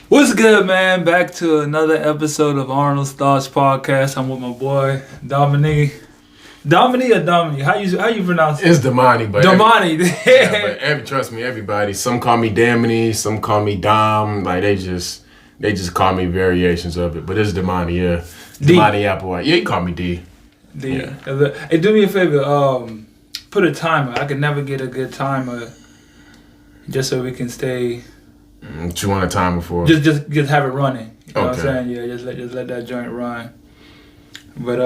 What's good, man? Back to another episode of Arnold's Thoughts Podcast. I'm with my boy Damani. Damani or Damani? How you pronounce it? It's Damani, but Damani. trust me, everybody. Some call me Damani, some call me Dom. Like they just call me variations of it. But it's Damani, yeah. Damani Applewhite. Yeah, you call me D. D. Yeah. Hey, do me a favor. Put a timer. I can never get a good timer. Just so we can stay. What you want a timer for? Just have it running. You know what I'm Okay. saying? Yeah, just let that joint run. But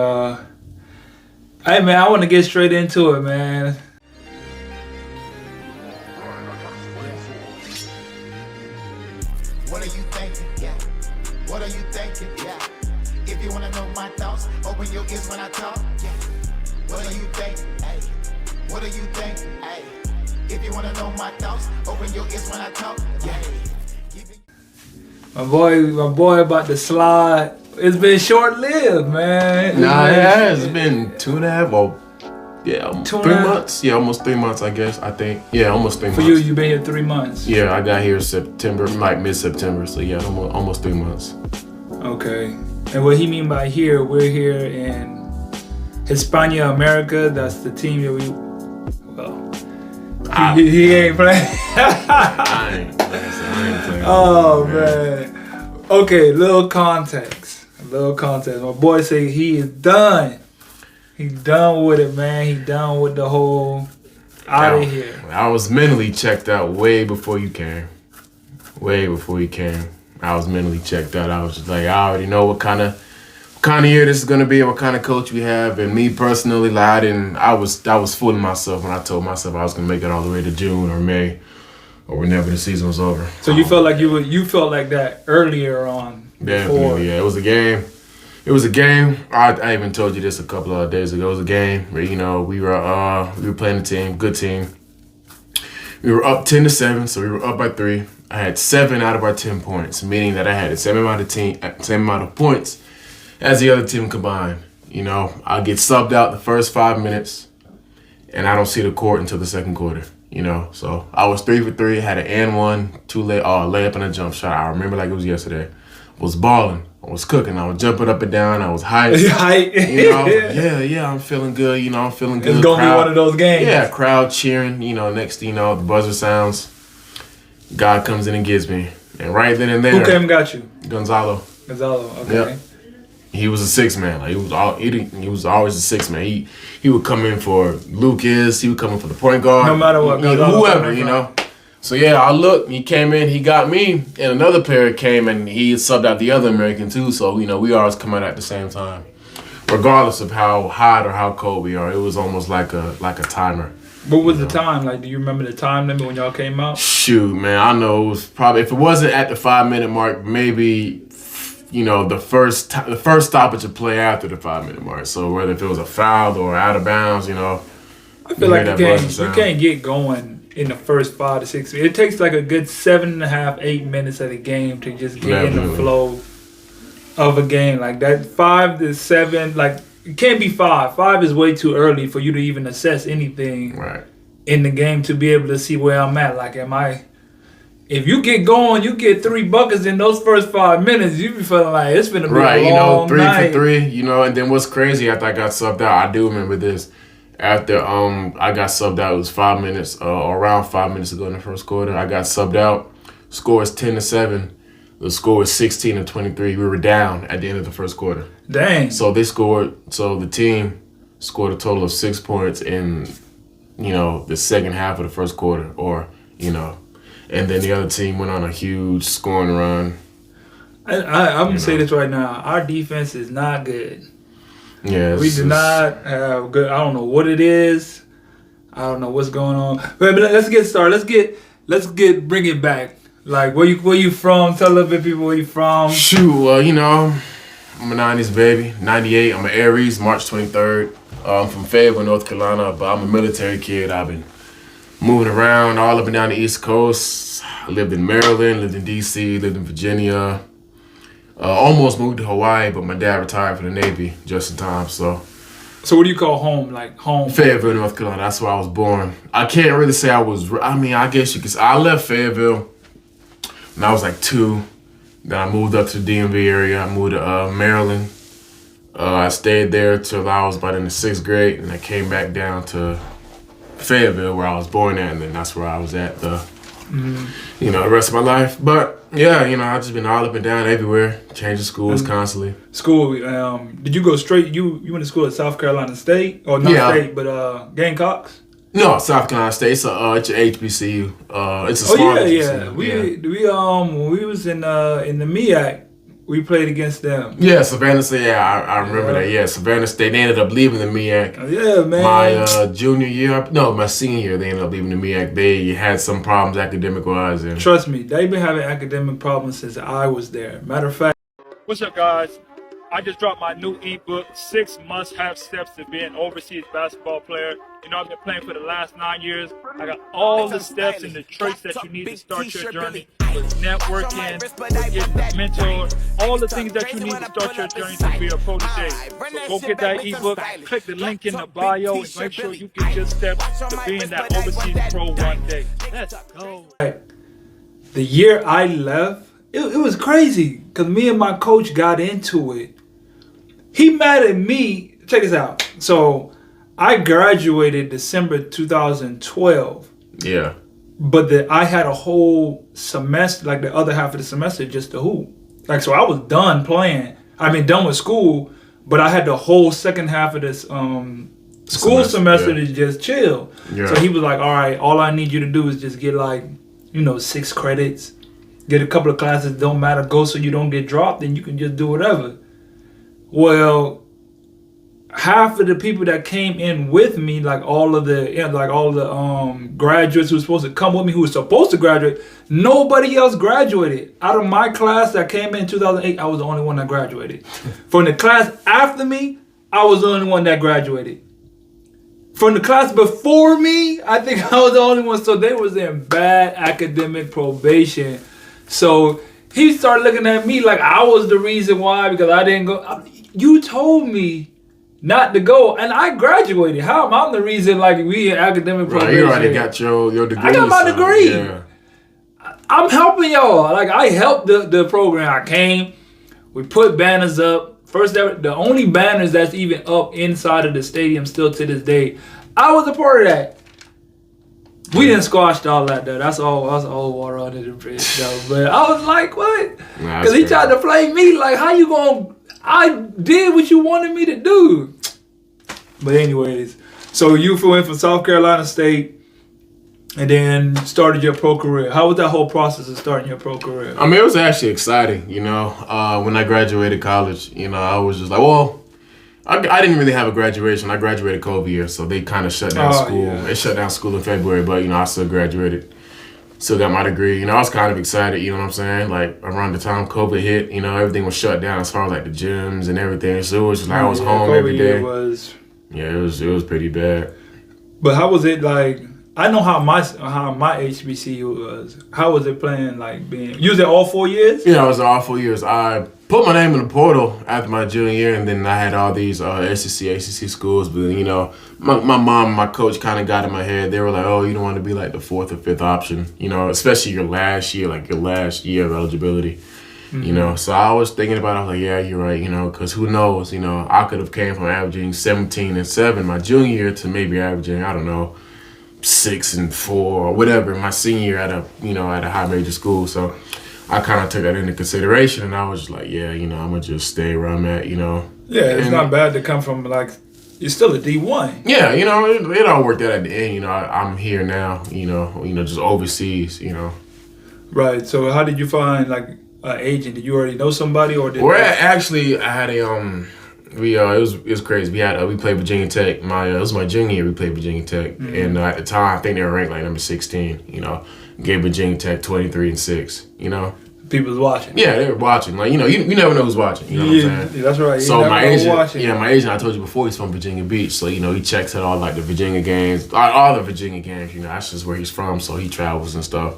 hey man, I want to get straight into it, man. What are you thinking? Yeah. What are you thinking? Yeah. If you wanna know my thoughts, open your ears when I talk. Yeah. What are you thinking? Hey. What are you thinking? Hey. If you wanna know my thoughts, open your ears when I talk. Yeah. My boy about to slide. It's been short-lived, man. Nah, it has. It's been 2.5. Well, yeah, almost 2.5? 3 months. Yeah, almost 3 months, I guess. I think. Yeah, almost 3 For months. you been here 3 months. Yeah, I got here September, like mid-September. So yeah, almost 3 months. Okay. And what he mean by here, we're here in Hispania, America. That's the team that he ain't playing. I ain't playing. Oh man. Okay, little context. My boy say he is done. He done with it, man. He done with the whole out of here. I was mentally checked out way before you came. I was mentally checked out. I was just like, I already know what kind of year this is gonna be, and what kind of coach we have. And me personally, like, I was fooling myself when I told myself I was gonna make it all the way to June or May, or whenever the season was over. So you felt like you felt like that earlier on. Definitely, yeah. It was a game. I even told you this a couple of days ago. It was a game where, you know, we were playing a team, good team. We were up 10-7, so we were up by 3. I had 7 out of our 10 points, meaning that I had the same amount of points as the other team combined. You know, I get subbed out the first 5 minutes, and I don't see the court until the second quarter. You know, so I was 3 for 3, had an and one, 2 layup and a jump shot. I remember like it was yesterday. Was balling. I was cooking. I was jumping up and down. I was hyped. You know, yeah, I'm feeling good. You know, I'm feeling good. It's gonna be one of those games. Yeah, crowd cheering. You know, next thing you know, the buzzer sounds. God comes in and gets me, and right then and there, who came and got you? Gonzalo. Okay. Yep. He was a 6 man. Like he was always a 6 man. He would come in for Lucas. He would come in for the point guard. No matter what, whoever, you know. So yeah, I looked. He came in. He got me, and another player came and he subbed out the other American too. So you know, we always come out at the same time, regardless of how hot or how cold we are. It was almost like a timer. What was the time? Like, do you remember the time limit when y'all came out? Shoot, man, I know it was probably, if it wasn't at the 5 minute mark, maybe, you know, the first stoppage of play after the 5 minute mark. So whether if it was a foul or out of bounds, you know, I feel like you can't get going in the first 5 to 6 minutes. It takes like a good 7.5, 8 minutes of the game to just get in the flow of a game. Like that 5 to 7, like it can't be 5. 5 is way too early for you to even assess anything in the game to be able to see where I'm at. Like, if you get going, you get 3 buckets in those first 5 minutes, you be feeling like it's gonna be a long you know, 3 night. for 3, you know. And then what's crazy, after I got subbed out, I do remember this. After I got subbed out, it was 5 minutes, around 5 minutes to go in the first quarter. I got subbed out. Score is 10-7. The score is 16-23. We were down at the end of the first quarter. Dang. So the team scored a total of 6 points in, you know, the second half of the first quarter, or, you know, and then the other team went on a huge scoring run. I'm gonna say this right now. Our defense is not good. Yeah, we do not have good. I don't know what it is. I don't know what's going on. But let's get started. Bring it back. Like, where you from? Tell a little bit people where you from. Shoot, well, you know, I'm a 90s baby. 98. I'm an Aries, March 23rd. I'm from Fayetteville, North Carolina, but I'm a military kid. I've been moving around all up and down the East Coast. I lived in Maryland, lived in D.C., lived in Virginia. Almost moved to Hawaii, but my dad retired for the Navy just in time, so. So what do you call home? Like home? Fayetteville, North Carolina. That's where I was born. I can't really say I guess you could say. I left Fayetteville when I was like 2. Then I moved up to the DMV area. I moved to Maryland. I stayed there till I was about in the 6th grade, and I came back down to Fayetteville, where I was born at, and then that's where I was at the rest of my life. But yeah, I've just been all up and down everywhere, changing schools constantly. School, did you go straight? You went to school at South Carolina State, or not State, but Gamecocks? No, South Carolina State. It's it's an HBCU. It's a small HBCU. We when we was in the MEAC, we played against them. Yeah, Savannah State. Yeah, I remember that. Yeah, Savannah State. They ended up leaving the MEAC. Yeah, man. My junior year, my senior year, they ended up leaving the MEAC. They had some problems academic wise. And trust me, they've been having academic problems since I was there. Matter of fact. What's up, guys? I just dropped my new ebook, 6 must-have steps to be an overseas basketball player. I've been playing for the last 9 years. I got all the steps and the traits that you need to start your journey with networking, with getting a mentor, all the things that you need to start your journey to be a protege. So go get that ebook, click the link in the bio, and make sure you get your steps to being that overseas pro one day. Let's go. The year I left, it was crazy because me and my coach got into it. He mad at me. Check this out. So I graduated December 2012. Yeah. But I had a whole semester, like the other half of the semester, just to hoop. Like, so I was done playing. Done with school, but I had the whole second half of this school semester to just chill. Yeah. So he was like, all right, all I need you to do is just get 6 credits. Get a couple of classes, don't matter, go so you don't get dropped, and you can just do whatever. Well, half of the people that came in with me, like all the graduates who were supposed to come with me, who were supposed to graduate, nobody else graduated. Out of my class that came in 2008, I was the only one that graduated. From the class after me, I was the only one that graduated. From the class before me, I think I was the only one. So they was in bad academic probation. So he started looking at me like I was the reason why, because I didn't go. You told me not to go, and I graduated. How am I the reason? Like, we in academic probation? You already got your degree. I got my degree. Yeah. I'm helping y'all. Like, I helped the program. I came. We put banners up. First, the only banners that's even up inside of the stadium still to this day. I was a part of that. We didn't squash all that though. That's all water under the bridge though. But I was like, what? Because he tried to play me like, how you gonna? I did what you wanted me to do. But anyways, so you went from South Carolina State and then started your pro career. How was that whole process of starting your pro career? It was actually exciting. When I graduated college, I was just like, well, I didn't really have a graduation. I graduated COVID year, so they kind of shut down school. Yeah. They shut down school in February, but I still graduated. Still got my degree. I was kind of excited, you know what I'm saying? Like, around the time COVID hit, everything was shut down as far as like the gyms and everything. So it was just like I was home COVID every day. It was pretty bad. But how was it like? I know how my HBCU was. How was it playing, like, being... You was there all 4 years? Yeah, I was there all 4 years. I put my name in the portal after my junior year, and then I had all these SEC, ACC schools. But, my mom and my coach kind of got in my head. They were like, oh, you don't want to be, like, the 4th or 5th option, especially your last year, like, your last year of eligibility. Mm-hmm. So I was thinking about it. I was like, yeah, you're right, because who knows, I could have came from averaging 17 and 7 my junior year to maybe averaging, I don't know, 6 and 4 or whatever my senior year at a high major school. So I kind of took that into consideration, and I was just like, yeah, I'm gonna just stay where I'm at, Yeah, it's not bad to come from, like, you're still a D1. Yeah, it all worked out at the end. I'm here now, just overseas, Right. So how did you find, like, an agent? Did you already know somebody, or did? Well, actually, I had a it was crazy. We played Virginia Tech. It was my junior year. We played Virginia Tech, and at the time, I think they were ranked like number 16. Gave Virginia Tech 23-6. People was watching. Yeah, they were watching. Like, you never know who's watching. You know what I'm saying? Yeah, that's right. So my agent, I told you before, he's from Virginia Beach. So he checks out all like the Virginia games, all the Virginia games. That's just where he's from. So he travels and stuff.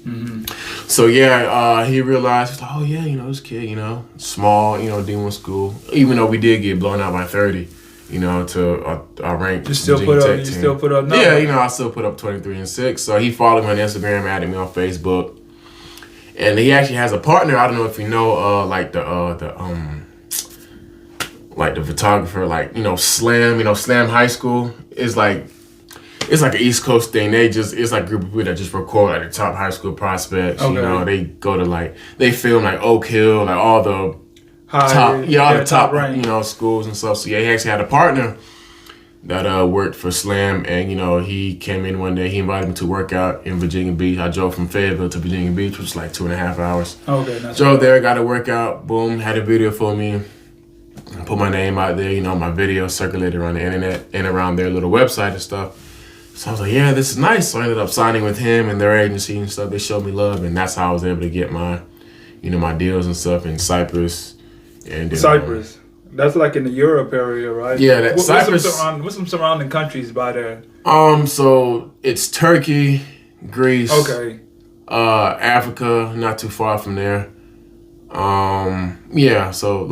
Mm-hmm. So he realized, he's like, oh yeah, this kid, small, D1 school. Even though we did get blown out by 30, to our ranked. You still put up numbers. Yeah, I still put up 23-6. So he followed me on Instagram, added me on Facebook, And he actually has a partner. I don't know if you know, like the photographer, like, Slam, Slam High School is like, it's like an East Coast thing. It's like a group of people that just record like the top high school prospects. Okay. They go to they film like Oak Hill, like all the all the top rank. schools and stuff. So yeah, he actually had a partner that worked for Slam, and he came in one day. He invited me to work out in Virginia Beach. I drove from Fayetteville to Virginia Beach, which was like 2.5 hours. Okay, drove there, got a workout. Boom, had a video for me. Put my name out there. My video circulated around the internet and around their little website and stuff. So I was like, yeah, this is nice. So I ended up signing with him and their agency and stuff. They showed me love, and that's how I was able to get my, my deals and stuff in Cyprus. And then, Cyprus. That's like in the Europe area, right? Yeah, Cyprus. What's some surrounding countries by there? So it's Turkey, Greece. Okay. Africa, not too far from there. Yeah. So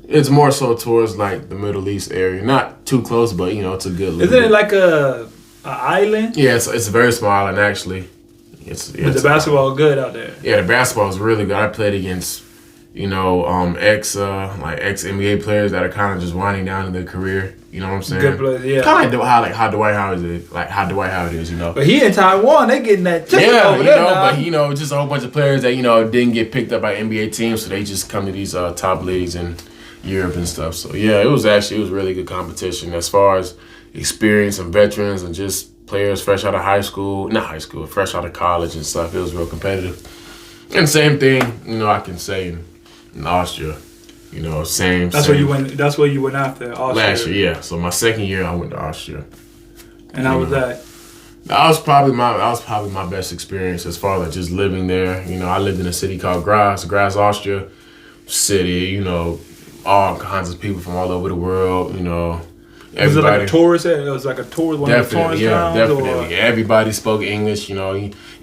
it's more so towards like the Middle East area, not too close, but it's a good. Isn't it like a island? Yeah, it's a very small island actually. But the basketball good out there. Yeah, the basketball is really good. I played against ex NBA players that are kind of just winding down in their career. You know what I'm saying? Good players, yeah. Kind of like how Dwight Howard is, But he in Taiwan, they getting that chicken over there now. But just a whole bunch of players that didn't get picked up by NBA teams, so they just come to these top leagues in Europe and stuff. So yeah, it was really good competition as far as experience and veterans and just players fresh out of fresh out of college and stuff. It was real competitive. And same thing, I can say in Austria. Same. That's where you went. That's where you went after Austria. Last year, yeah. So my second year, I went to Austria. And how was that? That was probably my best experience as far as just living there. I lived in a city called Graz, Austria city. All kinds of people from all over the world. Everybody. Was it like a tourist? It was like a tourist. One of the tourist towns, definitely. Or? Everybody spoke English.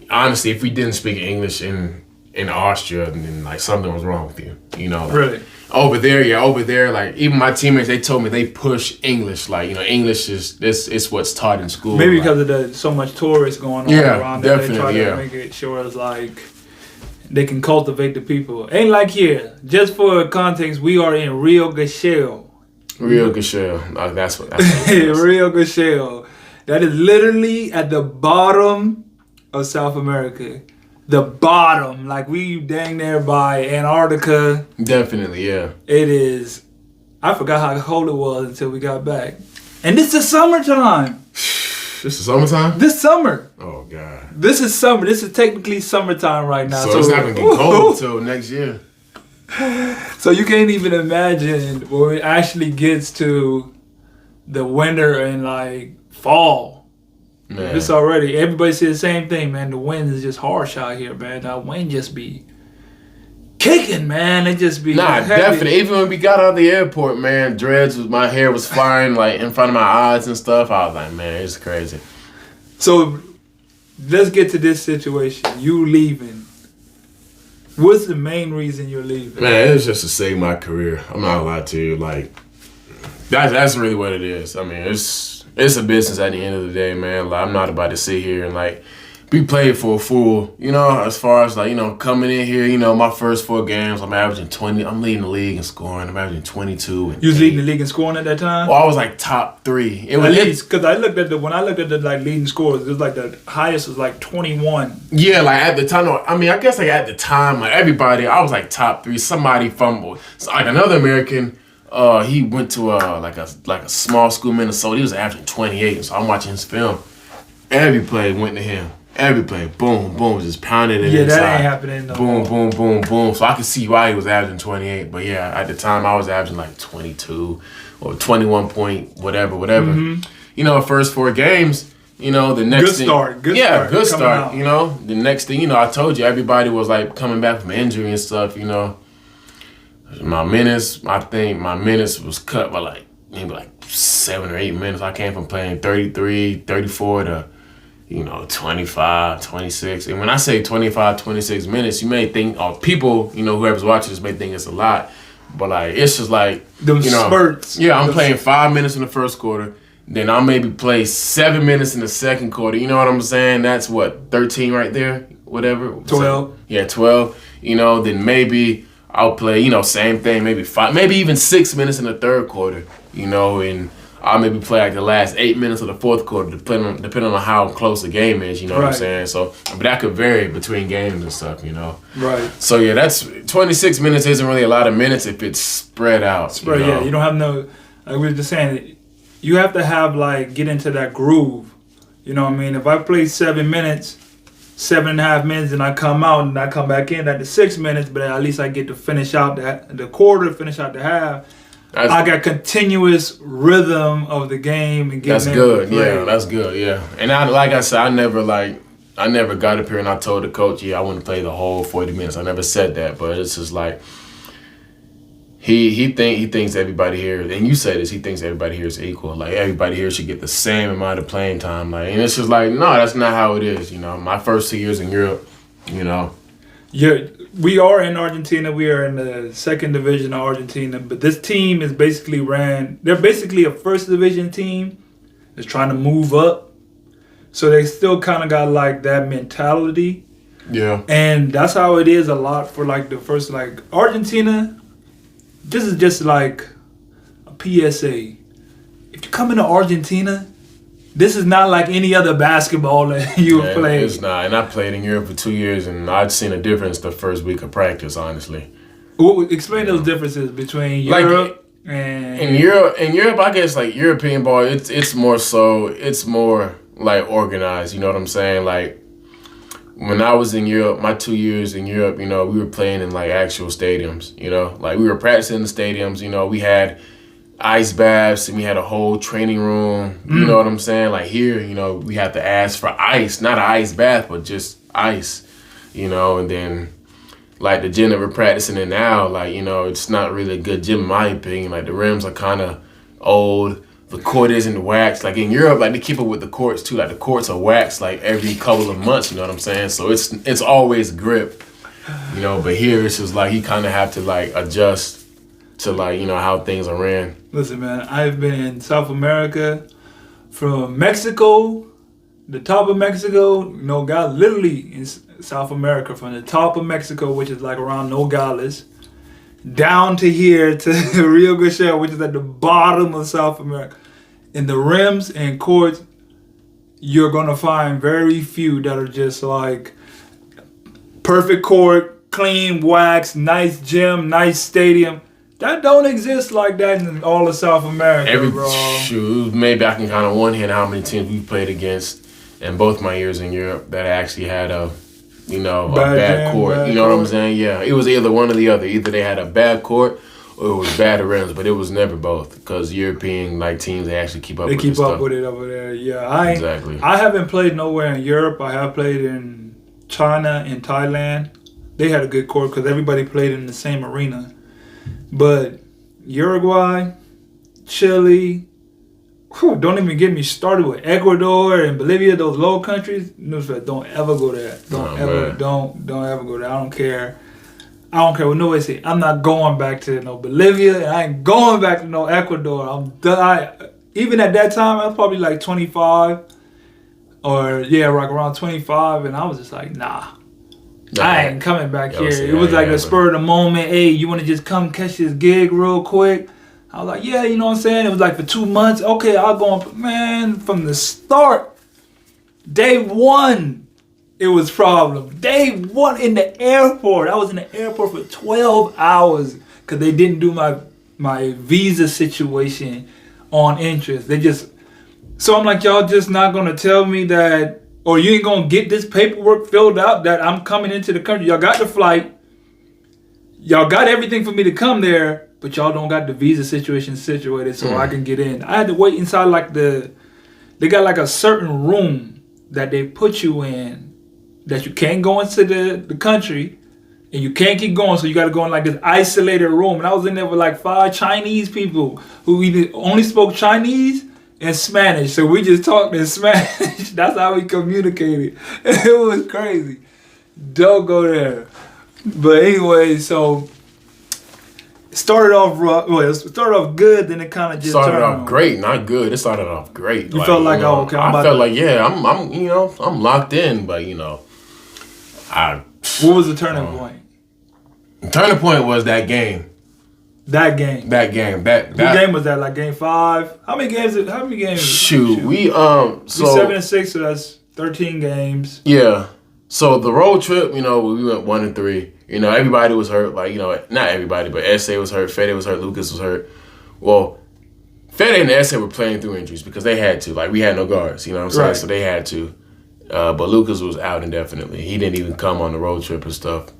Honestly, if we didn't speak English in Austria, then something was wrong with you. Really. Over there, like even my teammates, they told me they push English. English is what's taught in school. Maybe because of the so much tourists going on around there, they try to make it sure it's they can cultivate the people. Ain't like here. Just for context, we are in Rio Gachel. Rio Gachel. That's what Rio Gachel. That is literally at the bottom of South America. The bottom, we dang near by Antarctica. Definitely, yeah. It is. I forgot how cold it was until we got back. And this is summertime. This is summertime? This summer. Oh, God. This is summer. This is technically summertime right now. So it's not going to get cold until next year. So you can't even imagine when it actually gets to the winter and fall. Man. This already, everybody says the same thing, man. The wind is just harsh out here, man. That wind just be kicking, man. It just be heavy. Definitely. Even when we got out of the airport, man, my hair was flying in front of my eyes and stuff. I was like, man, it's crazy. So let's get to this situation. You leaving. What's the main reason you're leaving? Man, it's just to save my career. I'm not gonna lie to you. That's really what it is. I mean, it's a business at the end of the day, man. I'm not about to sit here and be played for a fool. As far as coming in here, my first 4 games, I'm averaging 20. I'm leading the league in scoring. I'm averaging 22. You was leading the league in scoring at that time? Well, I was top 3. At least, because I looked at when I looked at the leading scores, it was the highest was 21. Yeah, at the time. I mean, I guess at the time, everybody, I was top 3. Somebody fumbled. So another American. He went to a small school in Minnesota. He was averaging 28. So I'm watching his film. Every play went to him. Every play, boom, boom, just pounded it inside. Yeah, that ain't happening no boom, more. Boom, boom, boom. So I could see why he was averaging 28. But yeah, at the time I was averaging 22 or 21 point whatever. Mm-hmm. First 4 games. The next thing. Good start. The next thing. I told you everybody was coming back from injury and stuff. My minutes, I think my minutes was cut by maybe 7 or 8 minutes. I came from playing 33, 34 to, 25, 26. And when I say 25, 26 minutes, you may think, or people, whoever's watching this may think it's a lot. But it's just them spurts. Yeah, I'm playing 5 minutes in the first quarter. Then I'll maybe play 7 minutes in the second quarter. You know what I'm saying? That's 13 right there. whatever. 12. So, yeah, 12. You know, then maybe I'll play, you know, same thing, maybe 5, maybe even 6 minutes in the third quarter, you know, and I'll maybe play like the last 8 minutes of the fourth quarter, depending on how close the game is, you know what I'm saying? So, but that could vary between games and stuff, you know? Right. So, yeah, that's 26 minutes isn't really a lot of minutes if it's spread out. You know? Yeah, you don't have no, like we were just saying, you have to have, like, get into that groove. You know what I mean? If I play 7 minutes, 7.5 minutes, and I come out and I come back in at the 6 minutes, but at least I get to finish out the quarter, finish out the half. I got continuous rhythm of the game and getting that's good. Yeah, that's good. Yeah, and like I said, I never got up here and I told the coach, I want to play the whole 40 minutes. I never said that, but it's just like he thinks everybody here, and you say this, he thinks everybody here is equal. Like everybody here should get the same amount of playing time. Like, and it's just like, no, that's not how it is. You know, my first 2 years in Europe, you know. Yeah, we are in Argentina. We are in the second division of Argentina. But this team is basically they're basically a first division team that's trying to move up. So they still kind of got like that mentality. Yeah. And that's how it is a lot for like the first, like Argentina. This is just like a PSA. If you come into Argentina, this is not like any other basketball that you have played. It's not. And I played in Europe for 2 years, and I'd seen a difference the first week of practice, honestly. Explain those differences between Europe and... In Europe, I guess, like, European ball, it's more, like, organized, you know what I'm saying? Like, when I was in Europe, my 2 years in Europe, you know, we were playing in, like, actual stadiums, you know? Like, we were practicing in the stadiums, you know, we had ice baths, and we had a whole training room. You know what I'm saying? Like here, you know, we have to ask for ice, not an ice bath, but just ice, you know. And then, like the gym that we're practicing in now, like, you know, it's not really a good gym in my opinion. Like the rims are kind of old. The court isn't waxed. Like in Europe, like they keep up with the courts too. Like the courts are waxed like every couple of months. You know what I'm saying? So it's always grip, you know. But here it's just like you kind of have to like adjust to like, you know, how things are ran. Listen, man, I've been in South America, from Mexico, the top of Mexico, Nogales, literally in South America, from the top of Mexico, which is like around Nogales, down to here to Rio Grande, which is at the bottom of South America. In the rims and courts, you're gonna find very few that are just like perfect court, clean wax, nice gym, nice stadium. That don't exist like that in all of South America, bro. Shoot, maybe I can count on one hand how many teams we played against in both my years in Europe that actually had a bad court. You know what I'm saying? Yeah, it was either one or the other. Either they had a bad court or it was bad rims, but it was never both because European like teams, they actually keep up with it. They keep up with it over there. Yeah, exactly. I haven't played nowhere in Europe. I have played in China and Thailand. They had a good court because everybody played in the same arena. But Uruguay, Chile, don't even get me started with Ecuador and Bolivia, those low countries. Don't ever go there. Don't ever go there. I don't care what nobody say. I'm not going back to no Bolivia, and I ain't going back to no Ecuador. I'm done. Even at that time, I was probably like 25, or like around 25, and I was just like, nah. I ain't coming back here. It was like a spur of the moment. Hey, you want to just come catch this gig real quick? I was like, yeah, you know what I'm saying? It was like for 2 months. Okay, I'll go on. Man, from the start, day one, it was problem. Day one in the airport. I was in the airport for 12 hours because they didn't do my visa situation on interest. So I'm like, y'all just not going to tell me that, or you ain't gonna get this paperwork filled out that I'm coming into the country. Y'all got the flight. Y'all got everything for me to come there, but y'all don't got the visa situation situated so I can get in. I had to wait inside they got like a certain room that they put you in that you can't go into the country and you can't keep going. So you got to go in like this isolated room. And I was in there with like 5 Chinese people who either only spoke Chinese and Spanish, so we just talked in Spanish. That's how we communicated. It was crazy. Don't go there. But anyway, so it started off rough. Well, it started off good, then it kind of just started off great, not good. It started off great. You felt like, okay, I felt like, yeah, I'm locked in, but What was the turning point? The turning point was that game. That game. That game. What game was that? Like game 5? How many games? Shoot. We 7-6, so that's 13 games. Yeah. So the road trip, we went 1-3. Everybody was hurt. Like, not everybody, but SA was hurt, Fede was hurt, Lucas was hurt. Well, Fede and SA were playing through injuries because they had to. Like, we had no guards, you know what I'm saying? Right. So they had to. But Lucas was out indefinitely. He didn't even come on the road trip and stuff.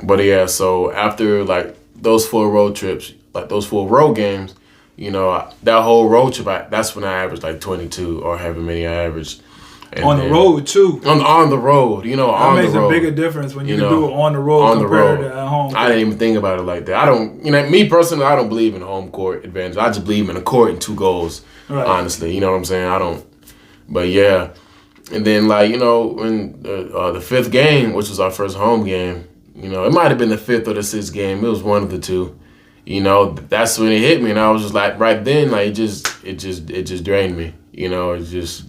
But yeah, so after like those 4 road trips, like those 4 road games, that whole road trip, that's when I averaged like 22 or however many I averaged. And on the road too. On the road, that makes a bigger difference when you do it on the road compared to at home. I didn't even think about it like that. I don't, me personally, I don't believe in home court advantage. I just believe in a court and 2 goals. Right. Honestly, you know what I'm saying? I don't. But yeah, and then like when the 5th game, which was our first home game, it might have been the 5th or the 6th game. It was one of the 2. That's when it hit me, and I was just like, right then, like it just drained me. It's just.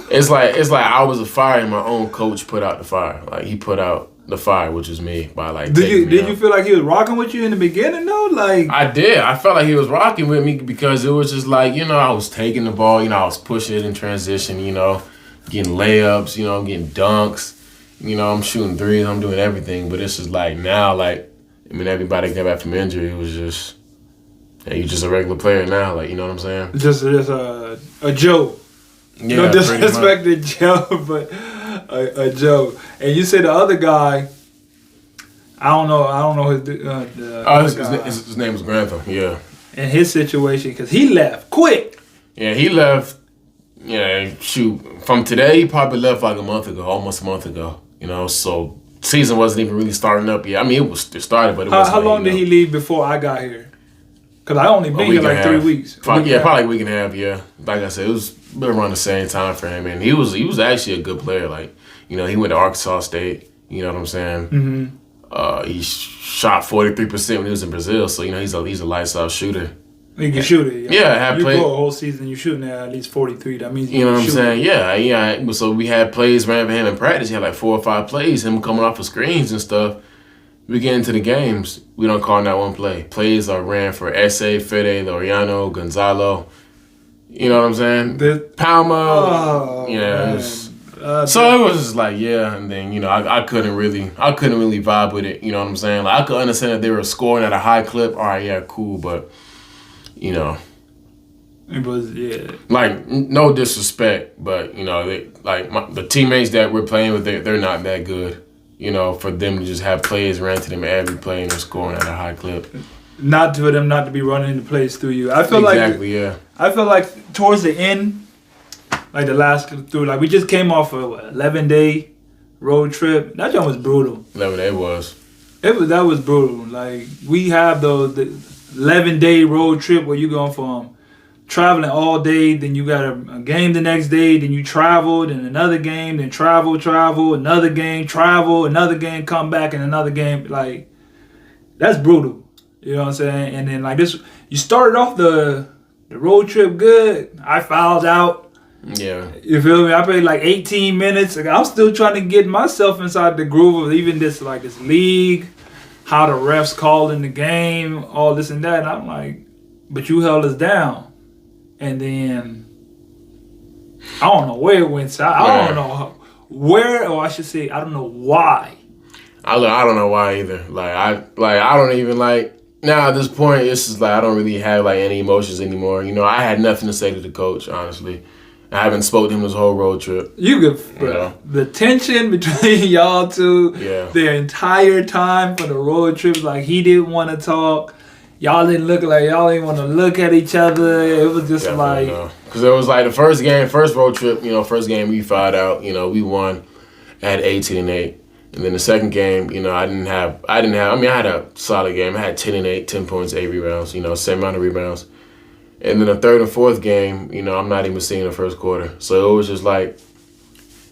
It's like I was a fire and my own coach put out the fire. Like he put out the fire, which was me by like. Did you feel like he was rocking with you in the beginning though? Like I did. I felt like he was rocking with me because it was just like I was taking the ball. I was pushing it in transition. Getting layups. Getting dunks. I'm shooting threes. I'm doing everything. But it's just like now, everybody came back from injury. It was just, you're just a regular player now. Like you know what I'm saying? Just a Joe. Yeah, no disrespect to Joe, but a Joe. And you say the other guy, I don't know his name was Grantham, yeah. And his situation, because he left quick. Yeah, he left, from today, he probably left like almost a month ago, so season wasn't even really starting up yet. It started, but it wasn't. How long did he leave before I got here? Because I only been here like 3 weeks. Probably a week and a half, yeah. Like I said, it was around the same time for him. And he was actually a good player. Like, he went to Arkansas State. You know what I'm saying? Mm-hmm. He shot 43% when he was in Brazil. So, he's a lights out shooter. He can shoot it. Yeah, you go a whole season, you're shooting at least 43. That means you know what I'm saying? Yeah. So we had plays ran for him in practice. He had like 4 or 5 plays, him coming off of screens and stuff. We get into the games, we don't call that one play. Plays are ran for S.A., Fede, Laureano, Gonzalo. You know what I'm saying? Palma. So it was just like, and then, I couldn't really vibe with it. You know what I'm saying? Like, I could understand that they were scoring at a high clip. All right, yeah, cool, but, It was, like, no disrespect, but, the teammates that we're playing with, they're not that good. For them to just have plays ran to them every play and they're scoring at a high clip. Not for them not to be running into plays through you. I feel I feel like towards the end, like the last through, like we just came off a 11-day road trip. That joint was brutal. 11-day was. That was brutal. Like we have the 11-day road trip where you going from traveling all day, then you got a game the next day, then you travel, then another game, then travel, another game, travel, another game, come back, and another game. Like, that's brutal. You know what I'm saying? And then, like, this, you started off the road trip good. I fouled out. Yeah. You feel me? I played like 18 minutes. Like, I'm still trying to get myself inside the groove of even this league, how the refs called in the game, all this and that. And I'm like, but you held us down. And then I don't know where it went. I don't know where, or I should say, I don't know why. I don't know why either. I don't even now at this point. It's just like I don't really have any emotions anymore. I had nothing to say to the coach. Honestly, I haven't spoken to him this whole road trip. The tension between y'all two, the entire time for the road trip, like he didn't want to talk. Y'all didn't look like y'all didn't want to look at each other. It was just because it was like the first road trip. First game we fouled out. We won at 18-8, and then the second game, I had a solid game. I had 10-8, 10 points, 8 rebounds. Same amount of rebounds, and then the third and fourth game, I'm not even seeing the first quarter. So it was just like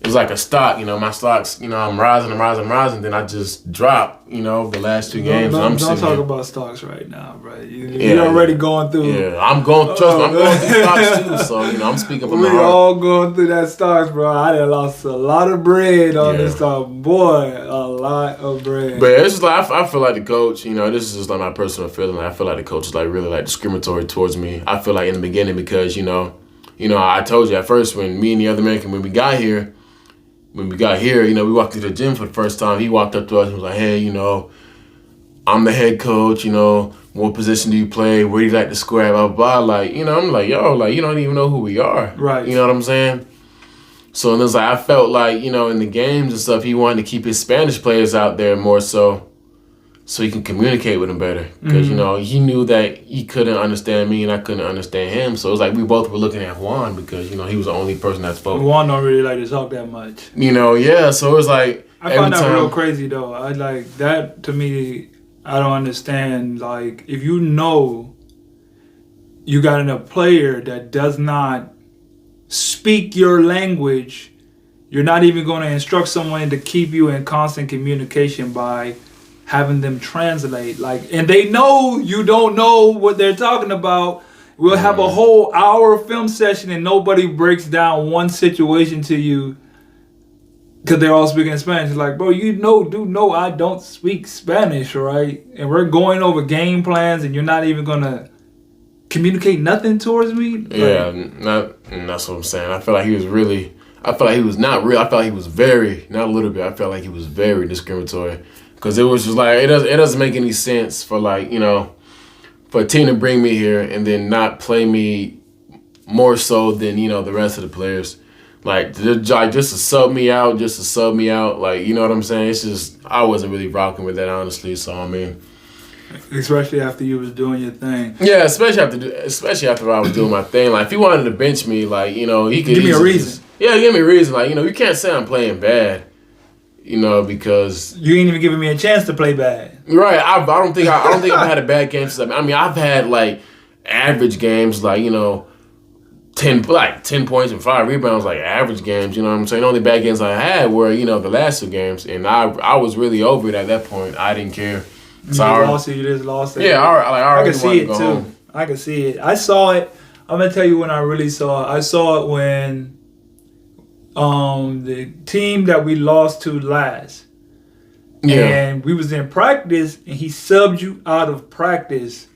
it was like a stock, my stocks, I'm rising, then I just drop, the last 2 games. Don't talk about stocks right now, bro. You're already going through. Yeah, I'm going through stocks too, so, I'm speaking from my heart. We all going through that stocks, bro. I done lost a lot of bread on this stock. Boy, a lot of bread. But it's just like, I feel like the coach, this is just like my personal feeling. I feel like the coach is like really like discriminatory towards me. I feel like in the beginning because, I told you at first when me and the other man, when we got here, we walked to the gym for the first time. He walked up to us and was like, hey, I'm the head coach, what position do you play? Where do you like to score? Blah, blah, blah. Like, I'm like, yo, like, you don't even know who we are. Right. You know what I'm saying? So, and it's like, I felt like, in the games and stuff, he wanted to keep his Spanish players out there more so he can communicate with them better. Because, he knew that he couldn't understand me and I couldn't understand him. So it was like we both were looking at Juan because, he was the only person that spoke. Juan don't really like to talk that much. Yeah. So it was like, I find that real crazy, though. I like that, to me, I don't understand. Like, if you got a player that does not speak your language, you're not even going to instruct someone to keep you in constant communication by having them translate. Like, and they know you don't know what they're talking about. We'll have a whole hour film session and nobody breaks down one situation to you because they're all speaking Spanish. It's like, bro, do know I don't speak Spanish, right? And we're going over game plans and you're not even going to communicate nothing towards me? Yeah, that's what I'm saying. I feel like he was not real. I felt like he was very, not a little bit, I felt like he was very discriminatory. Because it was just like, it doesn't make any sense for like, for a team to bring me here and then not play me more so than, the rest of the players. Like, just to sub me out, like, you know what I'm saying? It's just, I wasn't really rocking with that, honestly, so I mean. Especially after you was doing your thing. Yeah, especially after I was doing my thing. Like, if he wanted to bench me, like, he could give me a reason. Give me a reason. Like, you can't say I'm playing bad. Because you ain't even giving me a chance to play bad. Right. I don't think I've had a bad game since. I mean, I've had like average games, like 10 points and 5 rebounds, like average games. You know what I'm saying? The only bad games I had were the last 2 games, and I was really over it at that point. I didn't care. So you just lost it. Yeah, I can see it too. Home. I can see it. I saw it. I'm gonna tell you when I really saw it. I saw it when. The team that we lost to last. Yeah. And we was in practice and he subbed you out of practice.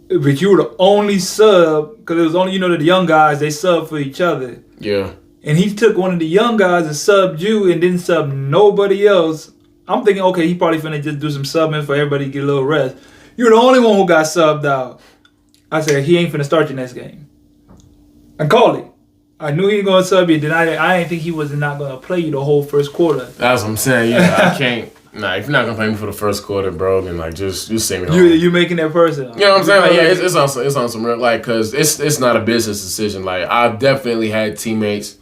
But you were the only sub, because it was only, the young guys, they sub for each other. Yeah. And he took one of the young guys and subbed you and didn't sub nobody else. I'm thinking, okay, he probably finna just do some subbing for everybody to get a little rest. You're the only one who got subbed out. I said, he ain't finna start your next game. I called it. I knew he was going to sub you. Then I didn't think he was not going to play you the whole first quarter. That's what I'm saying. Yeah, I can't. Nah, if you're not going to play me for the first quarter, bro, then like just send me home. You making that person. You know what I'm saying? Like, yeah, it's on some real, like, because it's not a business decision. Like, I've definitely had teammates.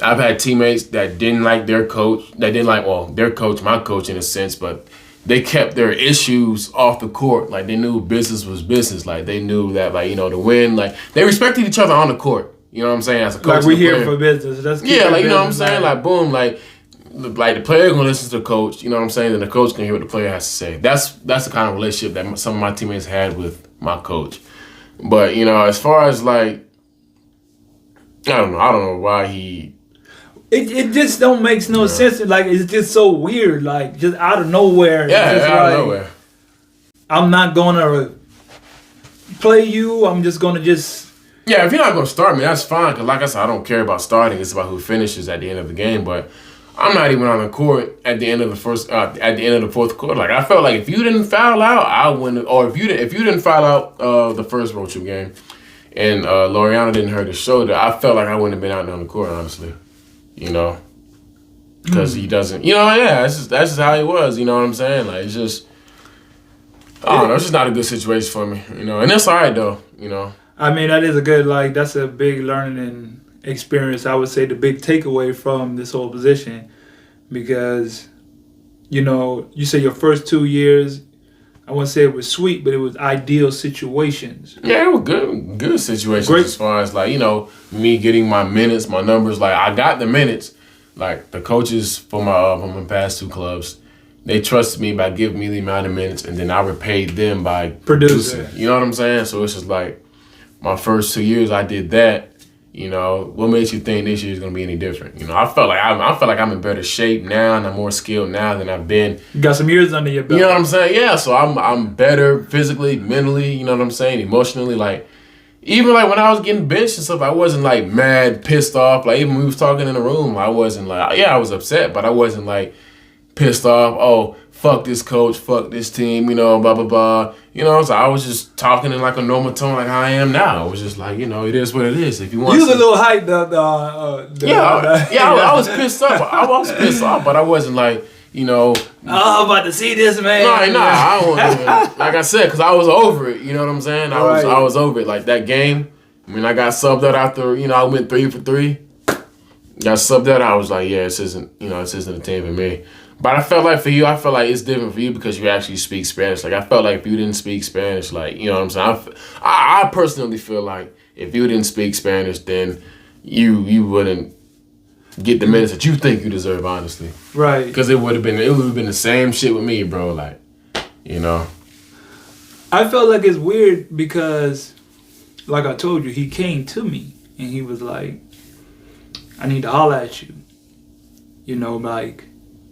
I've had teammates that didn't like their coach. That didn't like, their coach, my coach in a sense, but they kept their issues off the court. Like, they knew business was business. Like, they knew that, like, to win. Like, they respected each other on the court. You know what I'm saying? As a coach, like we here for business. Let's keep like you know what I'm saying? Like boom, like the player gonna listen to the coach. You know what I'm saying? And the coach can hear what the player has to say. That's the kind of relationship that some of my teammates had with my coach. But as far as like, I don't know why he. It just don't make no sense. Like it's just so weird. Like just out of nowhere. Yeah, out of nowhere. I'm not gonna play you. I'm just gonna just. Yeah, if you're not going to start me, that's fine. Because like I said, I don't care about starting. It's about who finishes at the end of the game. But I'm not even on the court at the end of the fourth quarter. Like I felt like if you didn't foul out, I wouldn't. Or if you didn't foul out the first road trip game, and Loriano didn't hurt his shoulder, I felt like I wouldn't have been out there on the court, honestly. Because he doesn't. That's just how he was. You know what I'm saying? Like it's just. I don't know. It's just not a good situation for me. And that's all right though. I mean, that is that's a big learning experience. I would say the big takeaway from this whole position because, you say your first 2 years, I wouldn't say it was sweet, but it was ideal situations. Yeah, it was good situations as far as like, you know, me getting my minutes, my numbers. Like I got the minutes. Like the coaches for my past 2 clubs, they trusted me by giving me the amount of minutes, and then I repaid them by producing. You know what I'm saying? So it's just like my first 2 years I did that. You know, what makes you think this year is gonna be any different? You know, I felt like I'm in better shape now, and I'm more skilled now than I've been. You got some years under your belt. You know what I'm saying? Yeah. So I'm better physically, mentally. You know what I'm saying? Emotionally, like even like when I was getting benched and stuff, I wasn't like mad, pissed off. Like even when we was talking in the room, I wasn't like I was upset, but I wasn't like pissed off. Oh, fuck this coach, fuck this team. You know, blah blah blah. You know, so I was just talking in like a normal tone, like how I am now. It was just like, you know, it is what it is. If you want, you was a little hyped. I was pissed off. I was pissed off, but I wasn't like, you know. Oh, I'm about to see this man. Nah. I wasn't, like I said, because I was over it. You know what I'm saying? I was over it. Like that game. I mean, I got subbed out after. You know, I went 3 for 3. Got subbed out. I was like, yeah, this isn't a team for me. But I felt like for you, it's different for you because you actually speak Spanish. Like, I felt like if you didn't speak Spanish, like, you know what I'm saying? I personally feel like if you didn't speak Spanish, then you wouldn't get the minutes that you think you deserve, honestly. Right. Because it would have been the same shit with me, bro. Like, you know. I felt like it's weird because, like I told you, he came to me and he was like, I need to holler at you. You know, like,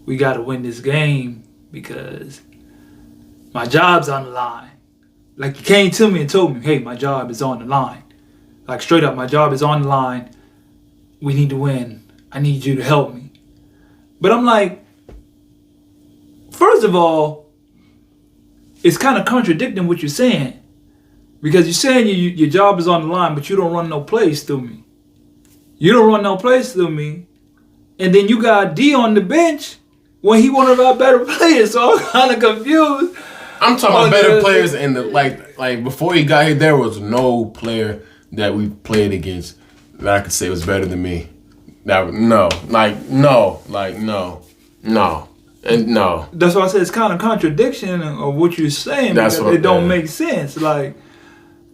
we got to win this game because my job's on the line. Like, he came to me and told me, hey, my job is on the line. Like, straight up, my job is on the line. We need to win. I need you to help me. But I'm like, first of all, it's kind of contradicting what you're saying. Because you're saying your job is on the line, but you don't run no plays through me. You don't run no plays through me. And then you got D on the bench when he one of our better players, so I'm kind of confused. I'm talking about better players, and like before he got here, there was no player that we played against that I could say was better than me. No. That's why I said it's kind of contradiction of what you're saying. That's because it don't make sense. Like,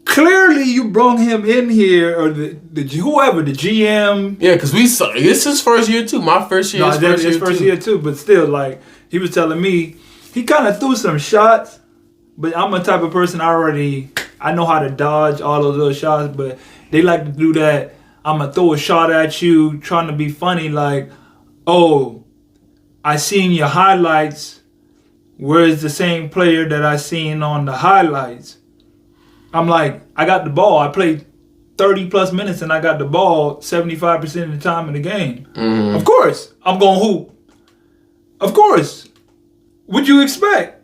clearly you brought him in here, or the whoever, the GM. Yeah, because it's his first year too. My first year, his first year too. But still, like, he was telling me, he kind of threw some shots, but I'm a type of person, I know how to dodge all those little shots, but they like to do that. I'm going to throw a shot at you, trying to be funny, like, oh, I seen your highlights. Where's the same player that I seen on the highlights? I'm like, I got the ball. I played 30 plus minutes and I got the ball 75% of the time in the game. Mm-hmm. Of course, I'm going to hoop. Of course. What'd you expect?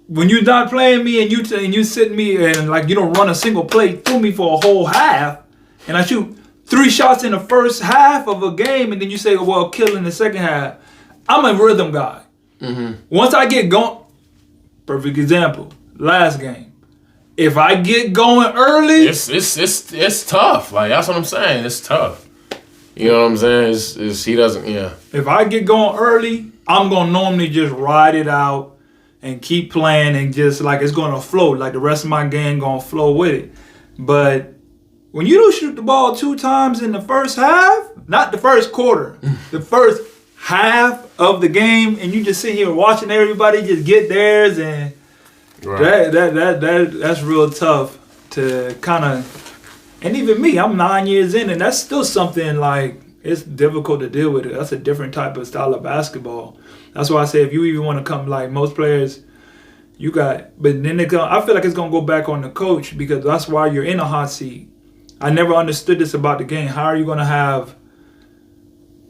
When you're not playing me and you sit me and like you don't run a single play through me for a whole half, and I shoot 3 shots in the first half of a game, and then you say, well, kill in the second half. I'm a rhythm guy. Mm-hmm. Once I get going, perfect example, last game. If I get going early, it's tough. Like, that's what I'm saying. It's tough. You know what I'm saying? He doesn't. Yeah. If I get going early, I'm gonna normally just ride it out and keep playing and just like it's gonna flow. Like the rest of my game gonna flow with it. But when you don't shoot the ball 2 times in the first half, not the first quarter, the first half of the game, and you just sit here watching everybody just get theirs, and right. that's real tough to kind of. And even me, I'm 9 years in, and that's still something like it's difficult to deal with it. That's a different type of style of basketball. That's why I say if you even want to come, like most players, you got. But then I feel like it's gonna go back on the coach because that's why you're in a hot seat. I never understood this about the game. How are you gonna have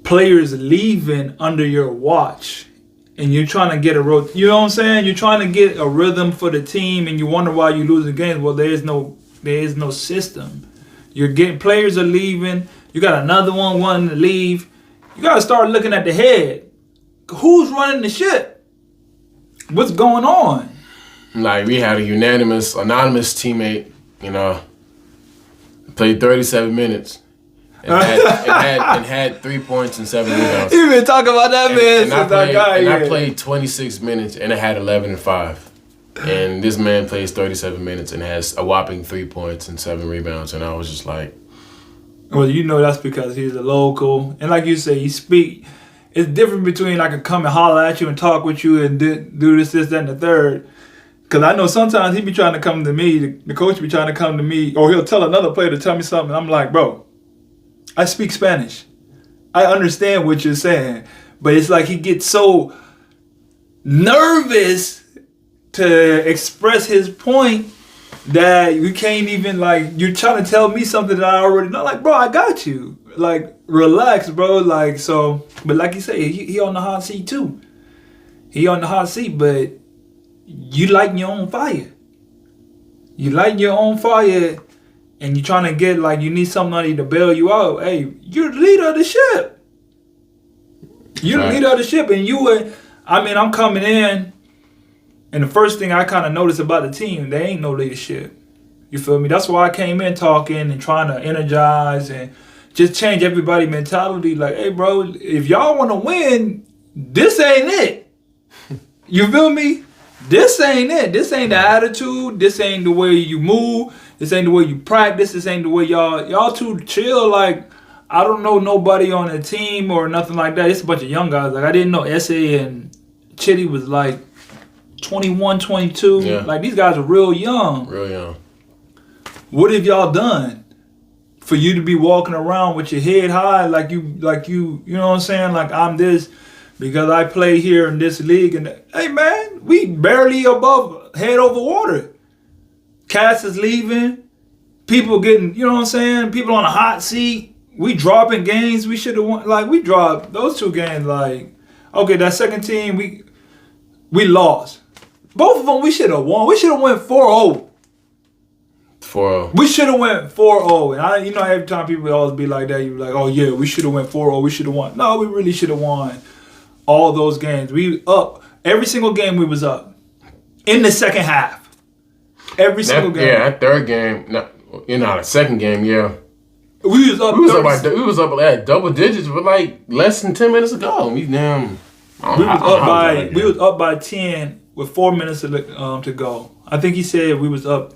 players leaving under your watch, and you're trying to get you know what I'm saying? You're trying to get a rhythm for the team, and you wonder why you lose the game. Well, there is no system. You're getting players are leaving. You got another one wanting to leave. You got to start looking at the head. Who's running the ship? What's going on? Like, we had a anonymous teammate, you know, played 37 minutes and had 3 points and 7 rebounds. You been talking about that man since that guy. And I played 26 minutes and I had 11 and 5. And this man plays 37 minutes and has a whopping 3 points and 7 rebounds. And I was just like... Well, you know that's because he's a local. And like you say, he speak. It's different between I can come and holler at you and talk with you and do this, that, and the third. Because I know sometimes he be trying to come to me, the coach be trying to come to me, or he'll tell another player to tell me something. I'm like, bro, I speak Spanish. I understand what you're saying. But it's like he gets so nervous to express his point that you can't even, like, you're trying to tell me something that I already know. Like, bro, I got you. Like, relax, bro. Like, so, but like you say, he on the hot seat too. He on the hot seat, but you lighting your own fire. You lighting your own fire and you're trying to get, like, you need somebody to bail you out. Hey, you're the leader of the ship. You're the leader of the ship. And I'm coming in, and the first thing I kind of noticed about the team, there ain't no leadership. You feel me? That's why I came in talking and trying to energize and just change everybody's mentality. Like, hey, bro, if y'all want to win, this ain't it. You feel me? This ain't it. This ain't the attitude. This ain't the way you move. This ain't the way you practice. This ain't the way y'all too chill. Like, I don't know nobody on the team or nothing like that. It's a bunch of young guys. Like, I didn't know S.A. and Chitty was like 21, 22. Yeah. Like, these guys are real young. Real young. What have y'all done for you to be walking around with your head high like you know what I'm saying? Like, I'm this because I play here in this league. And hey, man, we barely above head over water. Cass is leaving. People getting, you know what I'm saying? People on a hot seat. We dropping games. We should have won. Like, we dropped those 2 games. Like, okay, that second team, we lost. Both of them, we should have won. We should have went 4-0. 4-0. We should have went 4-0. And every time people always be like that, you like, oh yeah, we should have went 4-0. We should have won. No, we really should have won all those games. We up. Every single game we was up. In the second half. Every single game. Yeah, that third game, the second game, yeah. We was up. We was up like double digits with like less than 10 minutes ago. We was up by 10 with 4 minutes to go. I think he said we was up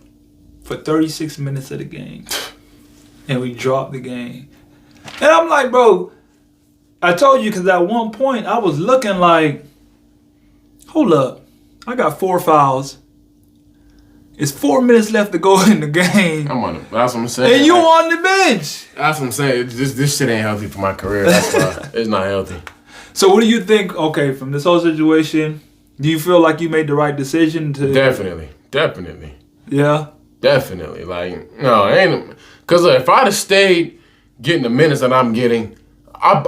for 36 minutes of the game, and we dropped the game. And I'm like, bro, I told you because at one point I was looking like, hold up, I got 4 fouls. It's 4 minutes left to go in the game. That's what I'm saying. And you on the bench. That's what I'm saying. This shit ain't healthy for my career. That's why it's not healthy. So what do you think, okay, from this whole situation, do you feel like you made the right decision to... Definitely. Yeah? Definitely. Like, no, it ain't... Because if I'd have stayed getting the minutes that I'm getting, I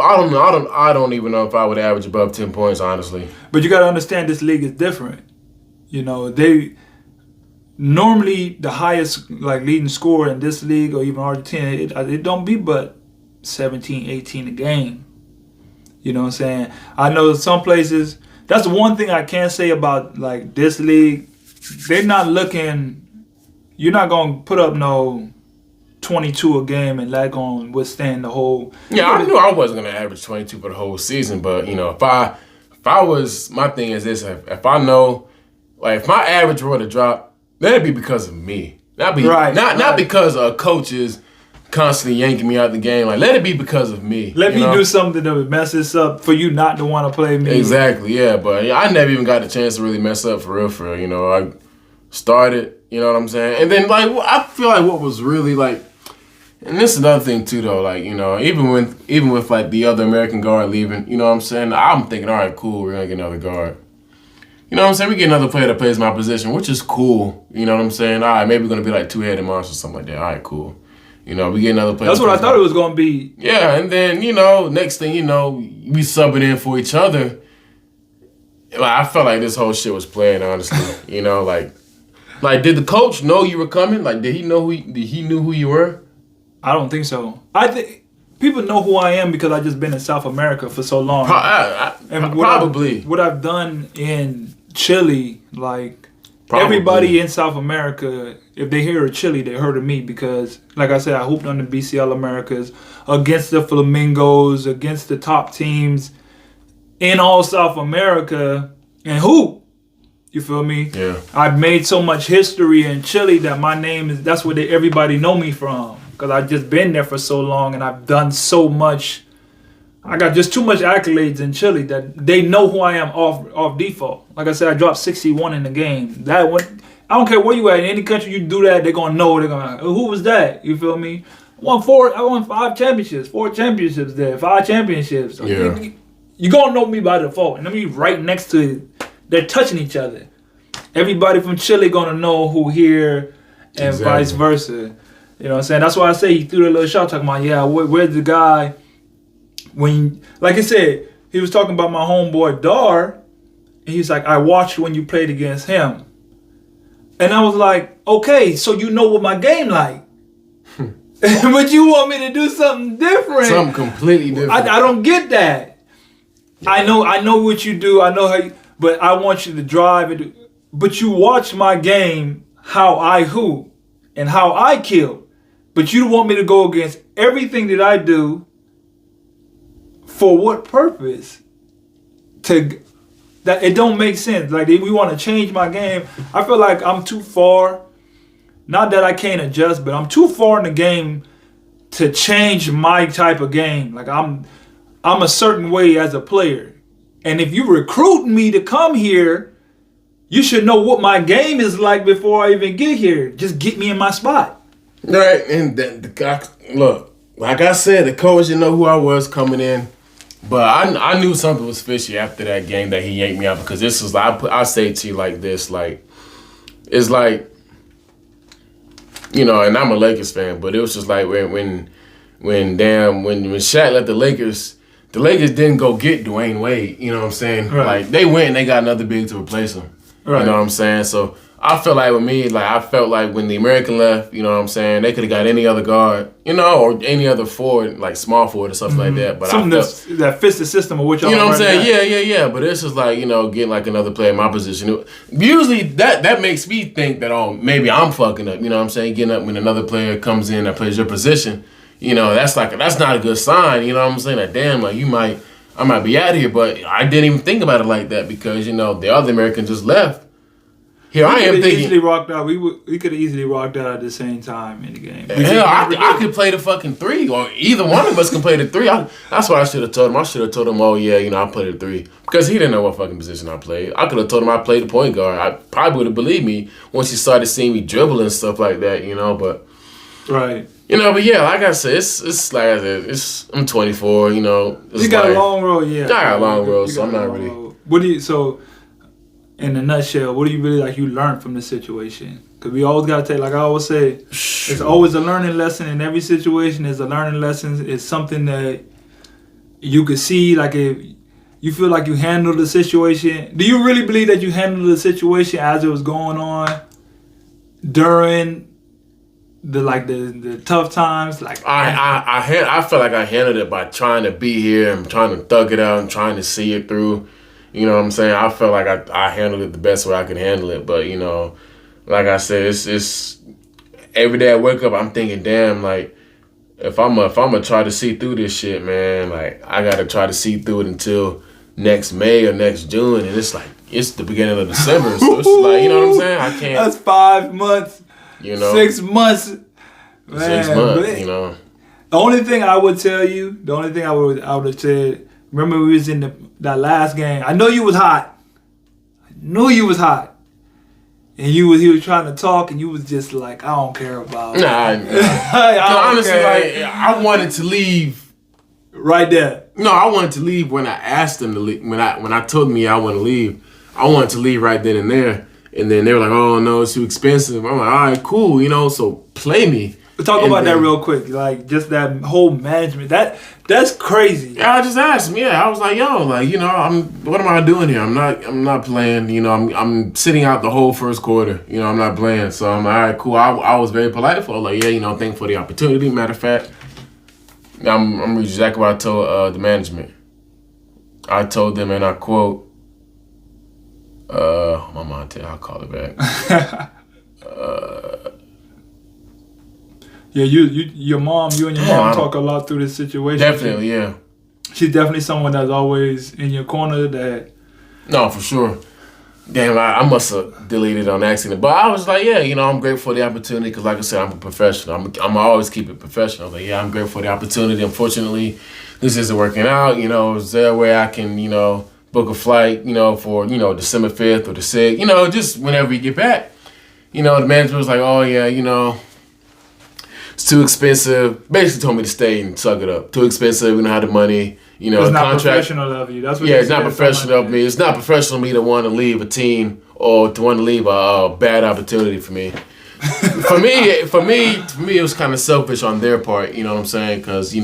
don't even know if I would average above 10 points, honestly. But you got to understand this league is different. You know, they... Normally, the highest leading scorer in this league or even Argentina, it don't be but 17, 18 a game. You know what I'm saying? I know some places, that's the one thing I can say about this league. They're not looking, you're not going to put up no 22 a game and that going to withstand the whole. Yeah, I knew I wasn't going to average 22 for the whole season, but if I was, my thing is this, if I know, if my average were to drop, that'd be because of me. Not because a coach is constantly yanking me out the game. Let it be because of me. Let me do something that would mess this up for you not to want to play me. Exactly, yeah. But I never even got a chance to really mess up for real. I started, you know what I'm saying? And then, I feel like what was really, and this is another thing, too, though. Even with, the other American guard leaving, you know what I'm saying? I'm thinking, all right, cool, we're going to get another guard. You know what I'm saying? We get another player that plays my position, which is cool. You know what I'm saying? All right, maybe we're going to be like two-headed monsters or something like that. All right, cool. We get another player. That's what I thought it was going to be. Yeah, and then, next thing we subbing in for each other. I felt like this whole shit was playing, honestly. Did the coach know you were coming? Did he know he knew who you were? I don't think so. I think people know who I am because I just been in South America for so long. Probably. What I've done in Chile, everybody in South America, if they hear of Chile, they heard of me because, like I said, I hooped on the BCL Americas against the Flamingos, against the top teams in all South America, and hoop. You feel me? Yeah. I've made so much history in Chile that my name is, that's where everybody know me from. Because I've just been there for so long and I've done so much. I got just too much accolades in Chile that they know who I am off default. Like I said, I dropped 61 in the game. That one, I don't care where you at. In any country you do that, they're gonna know. They're gonna, who was that? You feel me? I won 5 championships, 4 championships there, 5 championships. So yeah. You gonna know me by default. And I mean, right next to it, they're touching each other. Everybody from Chile gonna know who here, and exactly. vice versa. You know what I'm saying? That's why I say he threw that little shot talking about, yeah, where's the guy? When, like I said, he was talking about my homeboy Dar, and he's like, I watched when you played against him. And I was like, okay, so you know what my game like. But you want me to do something different. Something completely different. I don't get that. Yeah. I know what you do. I know how you, but I want you to drive it. But you watch my game, how I hoop, and how I kill. But you want me to go against everything that I do. For what purpose? That it don't make sense. Like, if we want to change my game, I feel like I'm too far. Not that I can't adjust, but I'm too far in the game to change my type of game. Like, I'm a certain way as a player. And if you recruit me to come here, you should know what my game is like before I even get here. Just get me in my spot. Right, and look, like I said, the coach didn't know who I was coming in. But I knew something was fishy after that game that he yanked me out, because this was like, I say it to you like this, like, it's like, you know, and I'm a Lakers fan, but it was just like when Shaq left the Lakers didn't go get Dwayne Wade, you know what I'm saying? Right. Like, they went and they got another big to replace him. Right. You know what I'm saying? So I feel like with me, like, I felt like when the American left, you know what I'm saying, they could have got any other guard, you know, or any other forward, like small forward or something like that. But something that fits the system of what y'all, you know what I'm saying? Now. Yeah. But it's just like, you know, getting like another player in my position. Usually that makes me think that, oh, maybe I'm fucking up. You know what I'm saying? Getting up when another player comes in that plays your position. You know, that's not a good sign. You know what I'm saying? Like, damn, like I might be out of here. But I didn't even think about it like that, because, you know, the other American just left. Here I am thinking. Easily rocked out. We could have easily rocked out at the same time in the game. Hell, I could play the fucking 3, or either one of us can play the 3. That's what I should have told him. I should have told him, oh yeah, you know, I played the 3, because he didn't know what fucking position I played. I could have told him I played the point guard. I probably would have believed me once he started seeing me dribble and stuff like that, you know. But right, you know, but yeah, like I said, it's like I said, I'm 24, you know. You got a long road, yeah. I got a long road, so I'm not really. What do you so? In a nutshell, what do you really like you learned from the situation? Because we always got to take, like I always say, it's always a learning lesson in every situation. It's a learning lesson. It's something that you could see, like, if you feel like you handled the situation. Do you really believe that you handled the situation as it was going on during the tough times? Like, I feel like I handled it by trying to be here and trying to thug it out and trying to see it through. You know what I'm saying? I felt like I handled it the best way I could handle it. But, you know, like I said, it's every day I wake up, I'm thinking, damn, like, if I'm gonna try to see through this shit, man, like, I gotta try to see through it until next May or next June, and it's like it's the beginning of December, so it's like, you know what I'm saying? I can't. That's 5 months. You know, 6 months. Man, 6 months. You know. The only thing I would tell you, I would have said. Remember we was in that last game. I know you was hot. And he was trying to talk, and you was just like, I don't care about it. Nah. Honestly, like, I wanted to leave right there. No, I wanted to leave when I asked them to leave. When I told me I want to leave, I wanted to leave right then and there. And then they were like, oh no, it's too expensive. I'm like, all right, cool, you know, so play me. Talk about that real quick, like just that whole management. That's crazy. Yeah, I just asked him. Yeah, I was like, yo, like, you know, what am I doing here? I'm not playing. You know, I'm sitting out the whole first quarter. You know, I'm not playing. So I'm like, all right, cool. I was very polite for it. Like, yeah, you know, thank you for the opportunity. Matter of fact, I'm exactly what I told the management. I told them, and I quote, my mom tell I'll call it back. Yeah, you and your mom talk a lot through this situation. Definitely, yeah. She's definitely someone that's always in your corner. That. No, for sure. Damn, I must have deleted on accident. But I was like, yeah, I'm grateful for the opportunity because, like I said, I'm a professional. I'm always keep it professional. Like, yeah, I'm grateful for the opportunity. Unfortunately, this isn't working out. Is there a way I can, book a flight, for, December 5th or the 6th, just whenever you get back. The manager was like, oh, yeah, it's too expensive. Basically told me to stay and suck it up. Too expensive. We don't have the money. It's not professional of you. That's what it's not professional of me. It's not professional of me to want to leave a team or to want to leave a bad opportunity for me. For me, it was kind of selfish on their part. You know what I'm saying? Because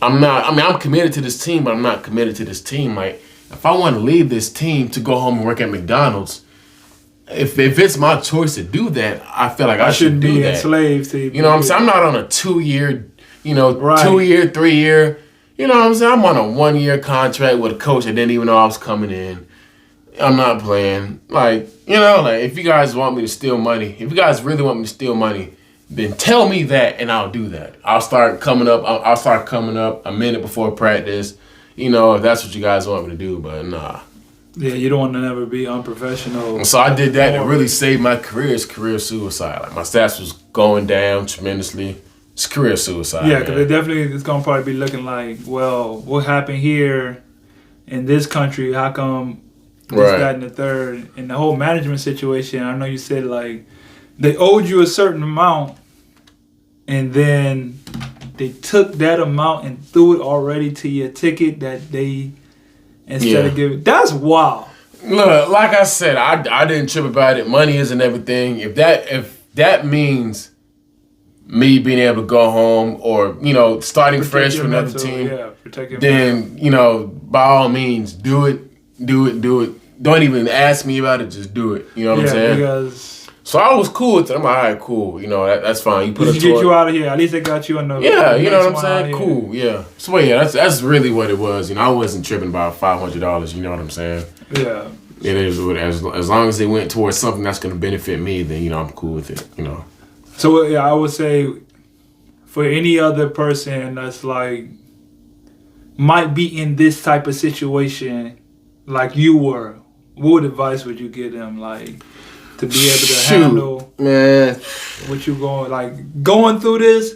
I'm committed to this team, but I'm not committed to this team. Like, if I want to leave this team to go home and work at McDonald's, if it's my choice to do that, I feel like I shouldn't do that. Enslaved to you. You know what I'm saying? I'm not on a 2-year, 2-year, 3-year. You know what I'm saying? I'm on a 1-year contract with a coach that didn't even know I was coming in. I'm not playing. Like, if you guys want me to steal money, if you guys really want me to steal money, then tell me that and I'll do that. I'll start coming up a minute before practice, if that's what you guys want me to do, but nah. Yeah, you don't want to never be unprofessional. So I did that to really save my career. It's career suicide. Like, my stats was going down tremendously. It's career suicide. Yeah, because it's going to probably be looking like, well, what happened here in this country? How come this got in the third? And the whole management situation, I know you said, like, they owed you a certain amount, and then they took that amount and threw it already to your ticket that they... Instead of giving, that's wild. Look, like I said, I didn't trip about it. Money isn't everything. If that means me being able to go home or starting fresh for another team, then by all means do it. Don't even ask me about it. Just do it. You know what I'm saying? Because so I was cool with it. I'm like, all right, cool. That's fine. You put get you out of here. At least they got you on the. Yeah, you know what I'm saying? Cool. Yeah. So yeah, that's really what it was. I wasn't tripping about $500. You know what I'm saying? Yeah. It is as long as it went towards something that's going to benefit me, then I'm cool with it. So yeah, I would say for any other person that's like might be in this type of situation, like you were, what advice would you give them? Like, to be able to handle what you're going through this.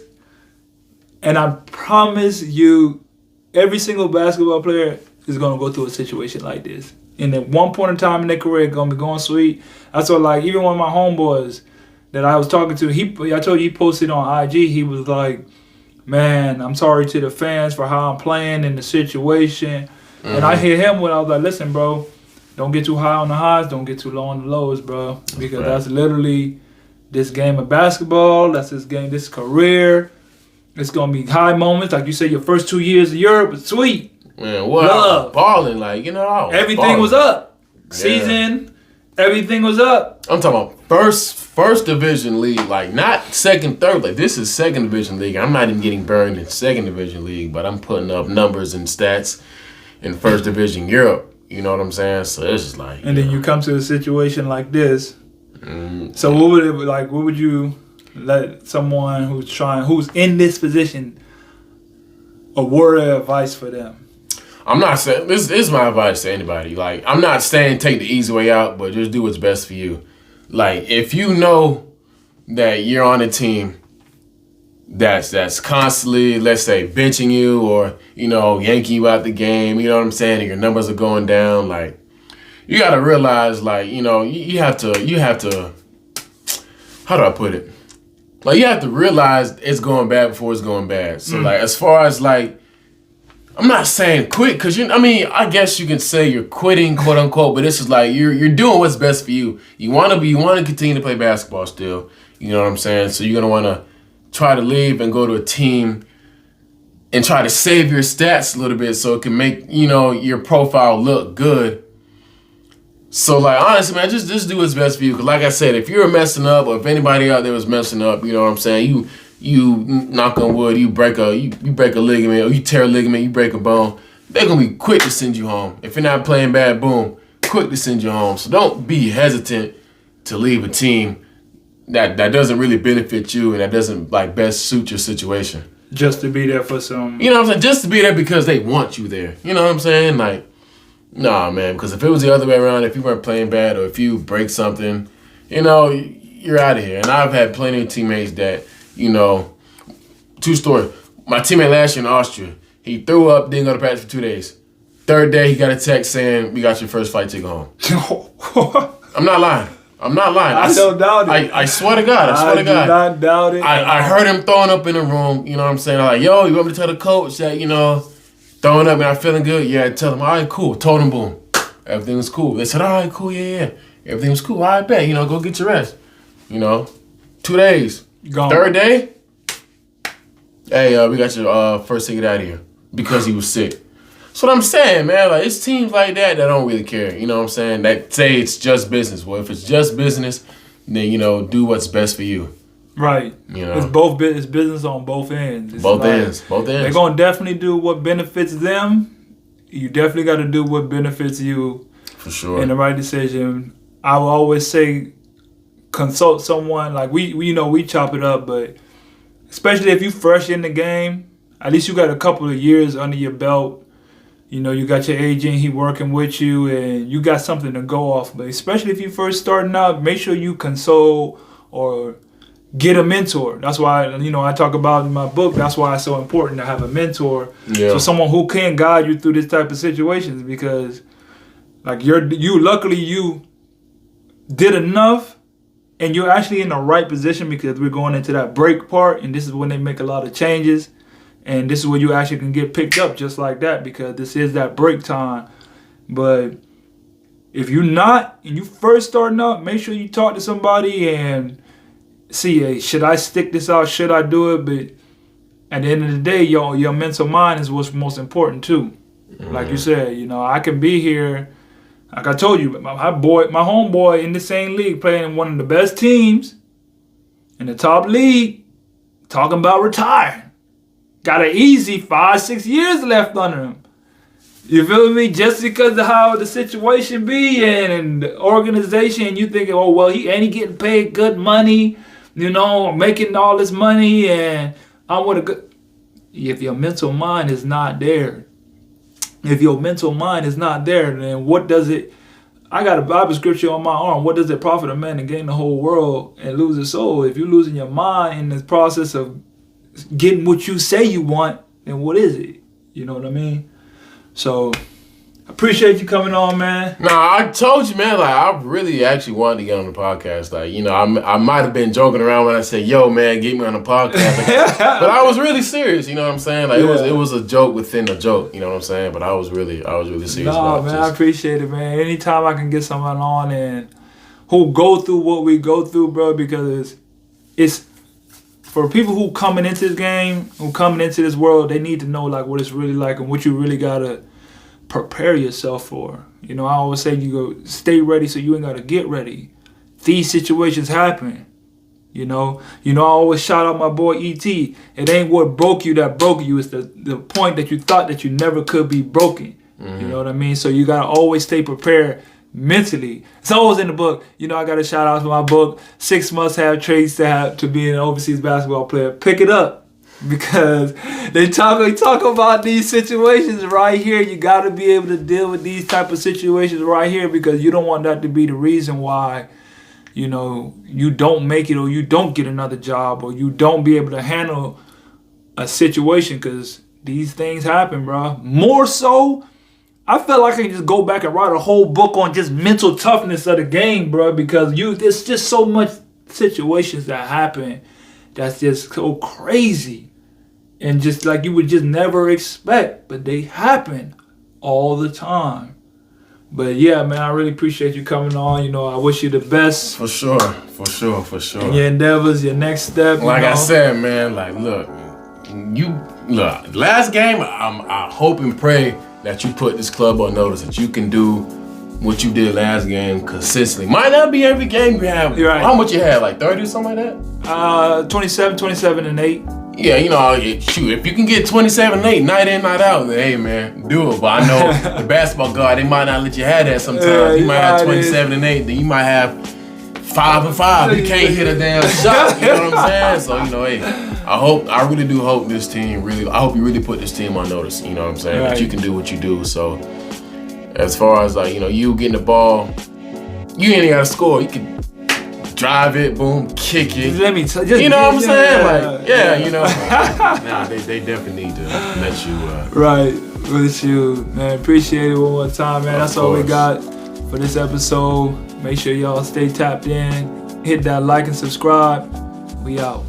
And I promise you, every single basketball player is going to go through a situation like this. And at one point in time in their career, it's going to be going sweet. That's what, even one of my homeboys that I was talking to, I told you he posted on IG, he was like, man, I'm sorry to the fans for how I'm playing in the situation. Mm-hmm. And I hear him when I was like, listen, bro, don't get too high on the highs, don't get too low on the lows, bro. Because that's literally this game of basketball. That's this career. It's going to be high moments. Like you said, your first 2 years of Europe was sweet. Man, what? Balling, everything was up. Season, everything was up. I'm talking about first division league, not second, third. This is second division league. I'm not even getting burned in second division league, but I'm putting up numbers and stats in first division Europe. You know what I'm saying? So it's just like... And then you come to a situation like this. So what would you let someone who's in this position, a word of advice for them? I'm not saying... This is my advice to anybody. I'm not saying take the easy way out, but just do what's best for you. If you know that you're on a team that's constantly, let's say, benching you or, yanking you out the game, you know what I'm saying, and your numbers are going down, you got to realize, you have to, how do I put it? You have to realize it's going bad before it's going bad. So, as far as, I'm not saying quit, because, I guess you can say you're quitting, quote unquote, but this is you're doing what's best for you. You want to continue to play basketball still, you know what I'm saying? So you're going to want to try to leave and go to a team and try to save your stats a little bit so it can make, your profile look good. So, honestly, man, just do what's best for you. Because, like I said, if you're messing up or if anybody out there was messing up, you know what I'm saying, you knock on wood, you break a ligament, or you tear a ligament, you break a bone, they're going to be quick to send you home. If you're not playing bad, boom, quick to send you home. So don't be hesitant to leave a team that doesn't really benefit you and that doesn't best suit your situation. Just to be there for some... You know what I'm saying? Just to be there because they want you there. You know what I'm saying? Nah, man, because if it was the other way around, if you weren't playing bad or if you break something, you're out of here. And I've had plenty of teammates that, true story. My teammate last year in Austria, he threw up, didn't go to practice for 2 days. Third day, he got a text saying, "We got your first flight ticket home." I'm not lying. I don't doubt it. I swear to God. I do not doubt it. I heard him throwing up in the room. You know what I'm saying? I'm like, yo, you want me to tell the coach that, throwing up, man, I'm feeling good? Yeah, tell him, all right, cool. Told him, boom. Everything was cool. They said, all right, cool, yeah. Everything was cool. All right, bet. Go get your rest. 2 days. Gone. Third day, hey, we got your first ticket out of here because he was sick. That's what I'm saying, man. Like, it's teams like that don't really care. You know what I'm saying? That say it's just business. Well, if it's just business, then, do what's best for you. Right. It's business on both ends. Both ends. They're going to definitely do what benefits them. You definitely got to do what benefits you. For sure. And the right decision. I will always say consult someone. Like, we chop it up, but especially if you fresh in the game, at least you got a couple of years under your belt. You got your agent, he working with you, and you got something to go off. But especially if you first starting out, make sure you console or get a mentor. That's why, I talk about in my book, that's why it's so important to have a mentor. Yeah. So someone who can guide you through this type of situations, because like luckily you did enough and you're actually in the right position, because we're going into that break part, and this is when they make a lot of changes. And this is where you actually can get picked up just like that, because this is that break time. But if you're not, and you first starting out, make sure you talk to somebody and see, hey, should I stick this out? Should I do it? But at the end of the day, your mental mind is what's most important too. Mm-hmm. Like you said, I can be here. Like I told you, my homeboy in the same league, playing in one of the best teams in the top league, talking about retiring. Got an easy 5-6 years left under him. You feel me? Just because of how the situation be and the organization, and you thinking, oh well, he getting paid good money, making all this money, and I'm with a good. If your mental mind is not there, then what does it? I got a Bible scripture on my arm. What does it profit a man to gain the whole world and lose his soul? If you're losing your mind in the process of getting what you say you want, then what is it? You know what I mean? So, I appreciate you coming on, man. Nah, I told you, man, like, I really actually wanted to get on the podcast. Like, I might have been joking around when I said, yo, man, get me on the podcast. Like, but I was really serious, you know what I'm saying? Like, it was a joke within a joke, you know what I'm saying? But I was really serious about man, I appreciate it, man. Anytime I can get someone on and who go through what we go through, bro, because it's for people who coming into this game, who coming into this world, they need to know like what it's really like and what you really gotta prepare yourself for. I always say you go stay ready so you ain't gotta get ready. These situations happen. I always shout out my boy E.T. It ain't what broke you that broke you. It's the point that you thought that you never could be broken. Mm-hmm. You know what I mean? So you gotta always stay prepared mentally. It's always in the book. I got to shout out to my book, 6 must-have traits to be an overseas basketball player. Pick it up, because they talk about these situations right here. You got to be able to deal with these type of situations right here, because you don't want that to be the reason why, you don't make it, or you don't get another job, or you don't be able to handle a situation, because these things happen, bro. More so, I felt like I could just go back and write a whole book on just mental toughness of the game, bro, because there's just so much situations that happen that's just so crazy and just like you would just never expect, but they happen all the time. But yeah, man, I really appreciate you coming on. I wish you the best. For sure. In your endeavors, your next step. Like I said, man, like, look, last game, I hope and pray that you put this club on notice that you can do what you did last game consistently. Might not be every game you have. You're right. How much you had, like 30 or something like that? 27 and 8. Yeah, shoot, if you can get 27 and 8, night in, night out, then hey, man, do it. But I know the basketball guard, they might not let you have that sometimes. You might have 27 and 8, then you might have 5 and 5. You can't hit a damn shot, you know what I'm saying? So, hey, I really do hope this team I hope you really put this team on notice, you know what I'm saying? Right. That you can do what you do. So, as far as like, you know, you getting the ball, you ain't gotta score. You can drive it, boom, kick it. Let me tell you. You know what I'm saying? Like, you know. Nah, they definitely need to let you. Right, with you, man. Appreciate it one more time, man. That's all we got for this episode. Make sure y'all stay tapped in. Hit that like and subscribe. We out.